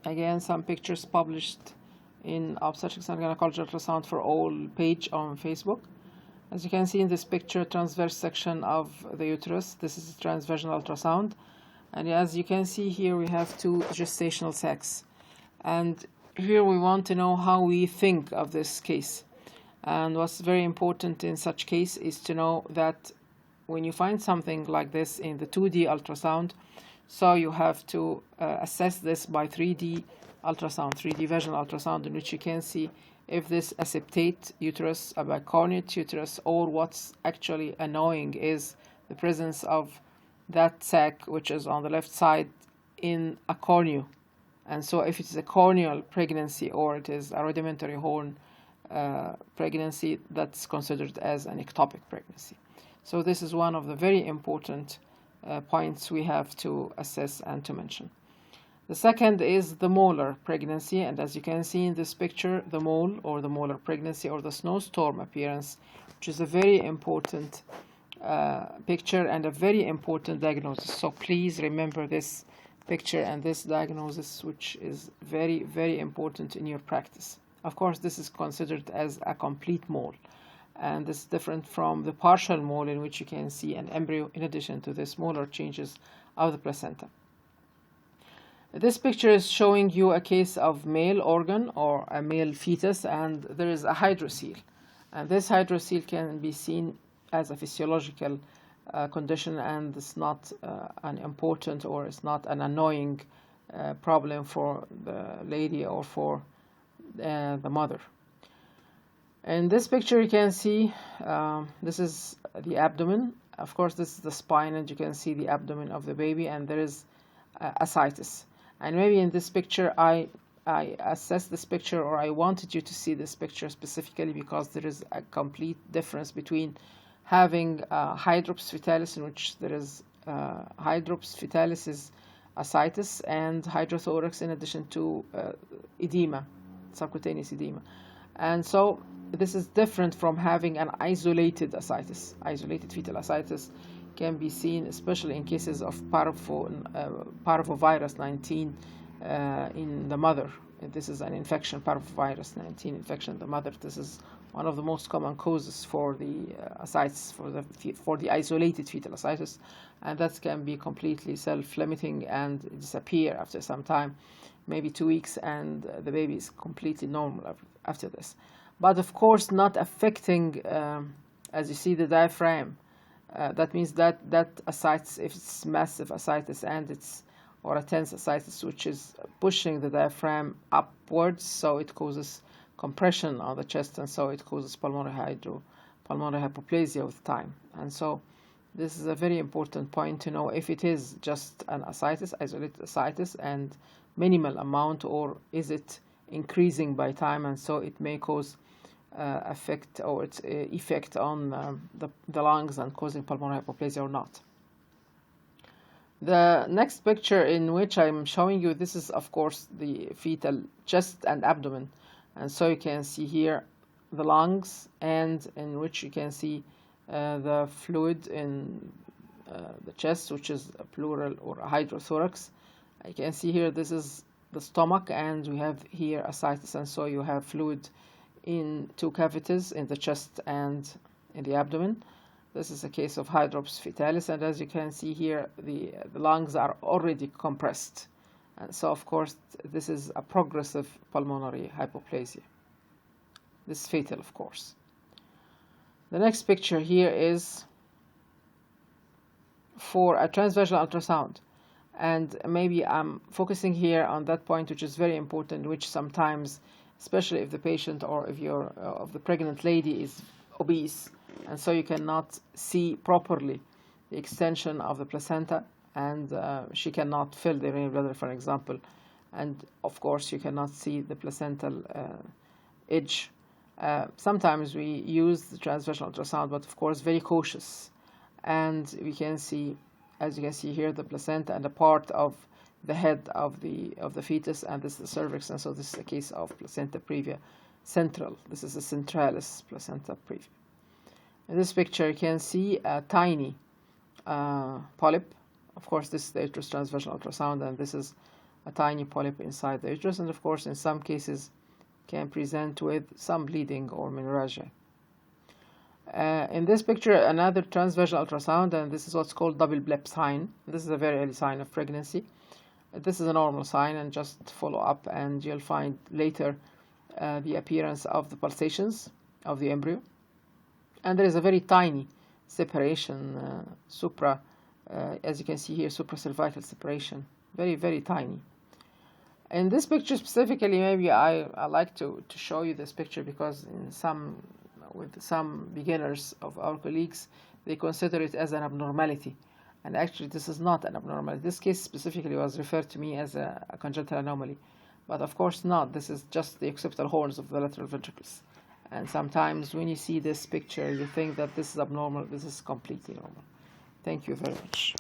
Again, some pictures published in Obstetrics and Gynecology Ultrasound for All page on Facebook. As you can see in this picture, transverse section of the uterus. This is transvaginal ultrasound. And as you can see here, we have two gestational sacs. And here we want to know how we think of this case. And what's very important in such case is to know that when you find something like this in the 2D ultrasound, so you have to assess this by 3D ultrasound, 3D vaginal ultrasound, in which you can see if this a septate uterus, a bicornuate uterus, or what's actually annoying is the presence of that sac, which is on the left side, in a cornea. And so if it is a corneal pregnancy or it is a rudimentary horn pregnancy, that's considered as an ectopic pregnancy. So this is one of the very important points we have to assess and to mention. The second is the molar pregnancy, and as you can see in this picture, the mole or the molar pregnancy or the snowstorm appearance, which is a very important picture and a very important diagnosis. So please remember this picture and this diagnosis, which is very, very important in your practice. Of course, this is considered as a complete mole, and this is different from the partial mole, in which you can see an embryo in addition to this molar changes of the placenta. This picture is showing you a case of male organ or a male fetus, and there is a hydrocele. And this hydrocele can be seen as a physiological condition, and it's not an important or it's not an annoying problem for the lady or for the mother. In this picture you can see this is the abdomen. Of course, this is the spine, and you can see the abdomen of the baby, and there is ascitis. And maybe in this picture I assessed this picture, or I wanted you to see this picture specifically because there is a complete difference between having hydrops fetalis, in which there is hydrops fetalis is ascitis, and hydrothorax in addition to edema, subcutaneous edema. And so this is different from having an isolated ascitis. Isolated fetal ascitis can be seen especially in cases of parvovirus 19 in the mother. This is an infection, parvovirus 19 infection in the mother. This is one of the most common causes for the ascites, for the isolated fetal ascitis, and that can be completely self-limiting and disappear after some time, maybe 2 weeks, and the baby is completely normal after this. But of course not affecting, as you see, the diaphragm. That means that ascites, if it's massive ascitis and it's or a tense ascitis, which is pushing the diaphragm upwards, so it causes compression on the chest, and so it causes pulmonary hypoplasia with time. And so this is a very important point to know if it is just an ascitis, isolated ascitis, and minimal amount, or is it increasing by time, and so it may cause effect or its effect on the lungs and causing pulmonary hypoplasia or not. The next picture in which I'm showing you, this is of course the fetal chest and abdomen, and so you can see here the lungs, and in which you can see the fluid in the chest, which is a pleural or a hydrothorax. You can see here this is the stomach, and we have here ascitis, and so you have fluid in two cavities, in the chest and in the abdomen. This is a case of hydrops fetalis, and as you can see here, the lungs are already compressed, and so of course this is a progressive pulmonary hypoplasia. This is fatal, of course. The next picture here is for a transvaginal ultrasound, and maybe I'm focusing here on that point, which is very important, which sometimes, especially if the patient or if of the pregnant lady is obese, and so you cannot see properly the extension of the placenta, and she cannot fill the urinary bladder, for example, and of course you cannot see the placental edge. Sometimes we use the transvaginal ultrasound, but of course very cautious, and we can see, as you can see here, the placenta and a part of the head of the fetus, and this is the cervix, and so this is a case of placenta previa central. This is the centralis placenta previa. In this picture you can see a tiny polyp. Of course this is the transvaginal ultrasound, and this is a tiny polyp inside the uterus, and of course in some cases can present with some bleeding or menorrhagia. In this picture, another transverse ultrasound, and this is what's called double Blep sign. This is a very early sign of pregnancy. This is a normal sign, and just follow up and you'll find later the appearance of the pulsations of the embryo. And there is a very tiny separation, as you can see here, supracervical separation, very, very tiny. In this picture specifically, maybe I like to show you this picture because with some beginners of our colleagues, they consider it as an abnormality. And actually, this is not an abnormality. This case specifically was referred to me as a congenital anomaly. But of course not. This is just the occipital horns of the lateral ventricles. And sometimes when you see this picture, you think that this is abnormal. This is completely normal. Thank you very much.